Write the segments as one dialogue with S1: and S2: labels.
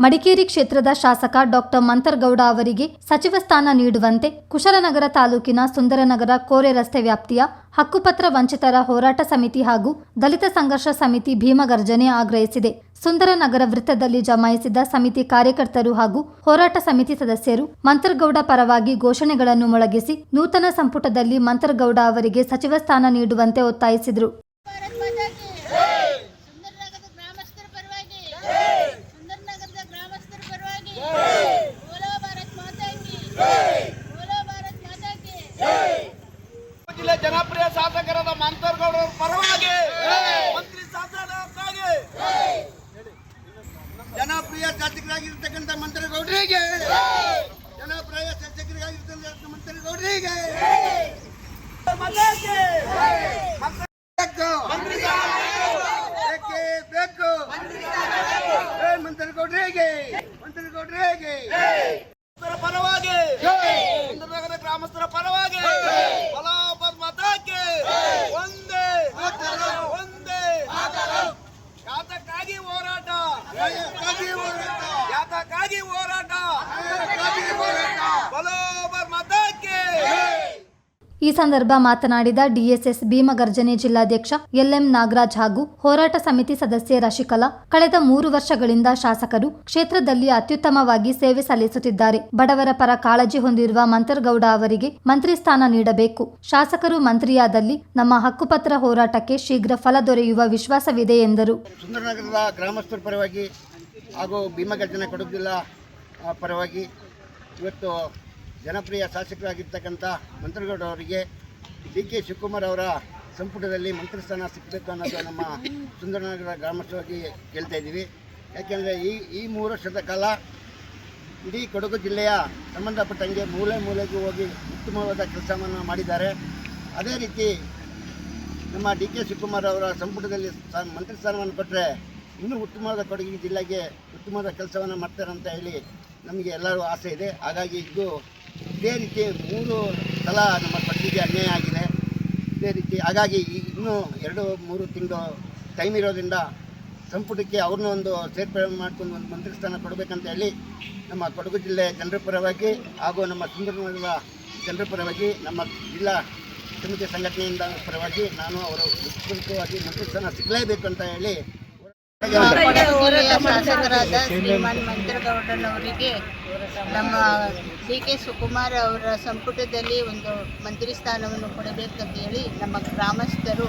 S1: ಮಡಿಕೇರಿ ಕ್ಷೇತ್ರದ ಶಾಸಕ ಡಾಕ್ಟರ್ ಮಂತರಗೌಡ ಅವರಿಗೆ ಸಚಿವ ಸ್ಥಾನ ನೀಡುವಂತೆ ಕುಶಾಲನಗರ ತಾಲೂಕಿನ ಸುಂದರನಗರ ಕೋರೆ ರಸ್ತೆ ವ್ಯಾಪ್ತಿಯ ಹಕ್ಕುಪತ್ರ ವಂಚಿತರ ಹೋರಾಟ ಸಮಿತಿ ಹಾಗೂ ದಲಿತ ಸಂಘರ್ಷ ಸಮಿತಿ ಭೀಮಗರ್ಜನೆ ಆಗ್ರಹಿಸಿದೆ. ಸುಂದರನಗರ ವೃತ್ತದಲ್ಲಿ ಜಮಾಯಿಸಿದ ಸಮಿತಿ ಕಾರ್ಯಕರ್ತರು ಹಾಗೂ ಹೋರಾಟ ಸಮಿತಿ ಸದಸ್ಯರು ಮಂತರಗೌಡ ಪರವಾಗಿ ಘೋಷಣೆಗಳನ್ನು ಮೊಳಗಿಸಿ ನೂತನ ಸಂಪುಟದಲ್ಲಿ ಮಂತರಗೌಡ ಅವರಿಗೆ ಸಚಿವ ಸ್ಥಾನ ನೀಡುವಂತೆ ಒತ್ತಾಯಿಸಿದರು.
S2: ಜನಪ್ರಿಯ ಶಾಸಕರಾದ ಮಂತರಗೌಡರ ಪರವಾಗಿ ಮಂತ್ರಿ ಶಾಸಕರಾಗಿ ಜನಪ್ರಿಯ ಶಾಸಕರಾಗಿರ್ತಕ್ಕಂಥ ಮಂತರಗೌಡರಿಗೆ ಜನಪ್ರಿಯ ಶಾಸಕರಾಗಿರ್ತಕ್ಕಂಥ ಮಂತರಗೌಡರಿಗೆ ಬೇಕು ಮಂತರಗೌಡರಿಗೆ ಪರವಾಗಿ ಸುಂದರನಗರ ಗ್ರಾಮಸ್ಥರ ಪರವಾಗಿ
S1: ಈ ಸಂದರ್ಭ ಮಾತನಾಡಿದ ಡಿಎಸ್ಎಸ್ ಭೀಮಗರ್ಜನೆ ಜಿಲ್ಲಾಧ್ಯಕ್ಷ ಎಲ್ಎಂ ನಾಗರಾಜ್ ಹಾಗೂ ಹೋರಾಟ ಸಮಿತಿ ಸದಸ್ಯೆ ರಶಿಕಲಾ, ಕಳೆದ 3 ವರ್ಷಗಳಿಂದ ಶಾಸಕರು ಕ್ಷೇತ್ರದಲ್ಲಿ ಅತ್ಯುತ್ತಮವಾಗಿ ಸೇವೆ ಸಲ್ಲಿಸುತ್ತಿದ್ದಾರೆ. ಬಡವರ ಪರ ಕಾಳಜಿ ಹೊಂದಿರುವ ಮಂತರಗೌಡ ಅವರಿಗೆ ಮಂತ್ರಿ ಸ್ಥಾನ ನೀಡಬೇಕು. ಶಾಸಕರು ಮಂತ್ರಿಯಾದಲ್ಲಿ ನಮ್ಮ ಹಕ್ಕುಪತ್ರ ಹೋರಾಟಕ್ಕೆ ಶೀಘ್ರ ಫಲ ದೊರೆಯುವ ವಿಶ್ವಾಸವಿದೆ ಎಂದರು.
S2: ಸುಂದರನಗರದ ಗ್ರಾಮಸ್ಥರ ಪರವಾಗಿ ಹಾಗೂ ಭೀಮಗರ್ಜನೆ ಕೊಡಗು ಜಿಲ್ಲಾ ಪರವಾಗಿ ಇವತ್ತು ಜನಪ್ರಿಯ ಶಾಸಕರಾಗಿರ್ತಕ್ಕಂಥ ಮಂತರಗೌಡ ಅವರಿಗೆ ಡಿ.ಕೆ. ಶಿವಕುಮಾರ್ ಅವರ ಸಂಪುಟದಲ್ಲಿ ಮಂತ್ರಿ ಸ್ಥಾನ ಸಿಗಬೇಕು ಅನ್ನೋದು ನಮ್ಮ ಸುಂದರನಗರ ಗ್ರಾಮಸ್ಥರಾಗಿ ಕೇಳ್ತಾ ಇದ್ದೀವಿ. ಯಾಕೆಂದರೆ ಈ 3 ವರ್ಷದ ಕಾಲ ಇಡೀ ಕೊಡಗು ಜಿಲ್ಲೆಯ ಸಂಬಂಧಪಟ್ಟಂಗೆ ಮೂಲೆಗೂ ಹೋಗಿ ಉತ್ತಮವಾದ ಕೆಲಸವನ್ನು ಮಾಡಿದ್ದಾರೆ. ಅದೇ ರೀತಿ ನಮ್ಮ ಡಿ.ಕೆ. ಶಿವಕುಮಾರ್ ಅವರ ಸಂಪುಟದಲ್ಲಿ ಮಂತ್ರಿ ಸ್ಥಾನವನ್ನು ಕೊಟ್ಟರೆ ಇನ್ನೂ ಉತ್ತಮವಾದ ಕೊಡಗು ಜಿಲ್ಲೆಗೆ ಉತ್ತಮವಾದ ಕೆಲಸವನ್ನು ಮಾಡ್ತಾರೆ ಅಂತ ಹೇಳಿ ನಮಗೆ ಎಲ್ಲರೂ ಆಸೆ ಇದೆ. ಹಾಗಾಗಿ ಇದೇ ರೀತಿ 3 ಸಲ ನಮ್ಮ ಕೊಡಗಿಗೆ ಅನ್ಯಾಯ ಆಗಿದೆ. ಇದೇ ರೀತಿ ಹಾಗಾಗಿ ಇನ್ನೂ 2-3 ತಿಂಗಳು ಟೈಮ್ ಇರೋದ್ರಿಂದ ಸಂಪುಟಕ್ಕೆ ಅವ್ರನ್ನೂ ಒಂದು ಸೇರ್ಪಡೆ ಮಾಡ್ಕೊಂಡು ಒಂದು ಮಂತ್ರಿ ಸ್ಥಾನ ಕೊಡಬೇಕಂತ ಹೇಳಿ ನಮ್ಮ ಕೊಡಗು ಜಿಲ್ಲೆ ಜನರ ಪರವಾಗಿ ಹಾಗೂ ನಮ್ಮ ಸುಂದರನಗರ ಜನರ ಪರವಾಗಿ ನಮ್ಮ ಜಿಲ್ಲಾ ಸಮಿತಿ ಸಂಘಟನೆಯಿಂದ ಪರವಾಗಿ ನಾನು ಅವರು ಉತ್ಪೂರ್ವಕವಾಗಿ ಮಂತ್ರಿ ಸ್ಥಾನ ಸಿಗಲೇಬೇಕು ಅಂತ ಹೇಳಿ
S3: ಶಾಸಕರಾದ ಶ್ರೀಮಾನ್ ಮಂತರಗೌಡನವರಿಗೆ ನಮ್ಮ ಡಿ.ಕೆ. ಶಿವಕುಮಾರ್ ಅವರ ಸಂಪುಟದಲ್ಲಿ ಒಂದು ಮಂತ್ರಿ ಸ್ಥಾನವನ್ನು ಕೊಡಬೇಕಂತ ಹೇಳಿ ನಮ್ಮ ಗ್ರಾಮಸ್ಥರು,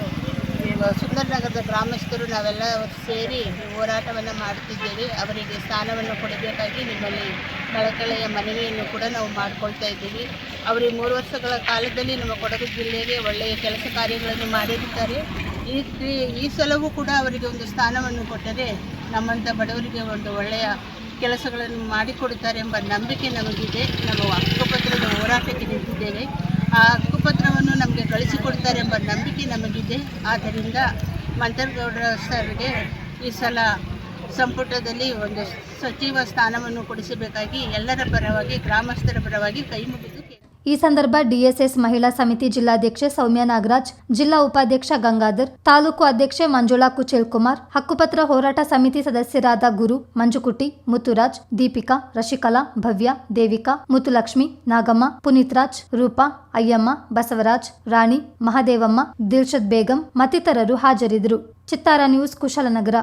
S3: ಸುಂದರನಗರದ ಗ್ರಾಮಸ್ಥರು ನಾವೆಲ್ಲ ಸೇರಿ ಹೋರಾಟವನ್ನು ಮಾಡುತ್ತಿದ್ದೇವೆ. ಅವರಿಗೆ ಸ್ಥಾನವನ್ನು ಕೊಡಬೇಕಾಗಿ ನಿಮ್ಮಲ್ಲಿ ಕಳಕಳೆಯ ಮನವಿಯನ್ನು ಕೂಡ ನಾವು ಮಾಡಿಕೊಳ್ತಾ ಇದ್ದೀವಿ. ಅವರು 3 ವರ್ಷಗಳ ಕಾಲದಲ್ಲಿ ನಮ್ಮ ಕೊಡಗು ಜಿಲ್ಲೆಗೆ ಒಳ್ಳೆಯ ಕೆಲಸ ಕಾರ್ಯಗಳನ್ನು ಮಾಡಿರುತ್ತಾರೆ. ಈ ಸಲವೂ ಕೂಡ ಅವರಿಗೆ ಒಂದು ಸ್ಥಾನವನ್ನು ಕೊಟ್ಟರೆ ನಮ್ಮಂಥ ಬಡವರಿಗೆ ಒಂದು ಒಳ್ಳೆಯ ಕೆಲಸಗಳನ್ನು ಮಾಡಿಕೊಡುತ್ತಾರೆ ಎಂಬ ನಂಬಿಕೆ ನಮಗಿದೆ. ನಾವು ಹಕ್ಕುಪತ್ರದ ಹೋರಾಟಕ್ಕೆ ನಿಂತಿದ್ದೇವೆ. ಆ ಹಕ್ಕುಪತ್ರವನ್ನು ನಮಗೆ ಕಳಿಸಿಕೊಡ್ತಾರೆ ಎಂಬ ನಂಬಿಕೆ ನಮಗಿದೆ. ಆದ್ದರಿಂದ ಮಂತರಗೌಡ ಸರ್ಗೆ ಈ ಸಲ ಸಂಪುಟದಲ್ಲಿ ಒಂದು ಸಚಿವ ಸ್ಥಾನವನ್ನು ಕೊಡಿಸಬೇಕಾಗಿ ಎಲ್ಲರ ಪರವಾಗಿ, ಗ್ರಾಮಸ್ಥರ ಪರವಾಗಿ ಕೈ ಮುಗಿದು
S1: ಈ ಸಂದರ್ಭ ಡಿಎಸ್ಎಸ್ ಮಹಿಳಾ ಸಮಿತಿ ಜಿಲ್ಲಾಧ್ಯಕ್ಷೆ ಸೌಮ್ಯ ನಾಗರಾಜ್, ಜಿಲ್ಲಾ ಉಪಾಧ್ಯಕ್ಷ ಗಂಗಾಧರ್, ತಾಲೂಕು ಅಧ್ಯಕ್ಷೆ ಮಂಜುಳಾ ಕುಚೇಲ್ಕುಮಾರ್, ಹಕ್ಕುಪತ್ರ ಹೋರಾಟ ಸಮಿತಿ ಸದಸ್ಯರಾದ ಗುರು, ಮಂಜುಕುಟಿ, ಮುತ್ತುರಾಜ್, ದೀಪಿಕಾ, ರಶಿಕಲಾ, ಭವ್ಯ, ದೇವಿಕಾ, ಮುತ್ತುಲಕ್ಷ್ಮಿ, ನಾಗಮ್ಮ, ಪುನೀತ್ರಾಜ್, ರೂಪಾ, ಅಯ್ಯಮ್ಮ, ಬಸವರಾಜ್, ರಾಣಿ, ಮಹದೇವಮ್ಮ, ದಿಲ್ಶದ್ ಬೇಗಂ ಮತ್ತಿತರರು ಹಾಜರಿದ್ದರು. ಚಿತ್ತಾರ ನ್ಯೂಸ್, ಕುಶಾಲನಗರ.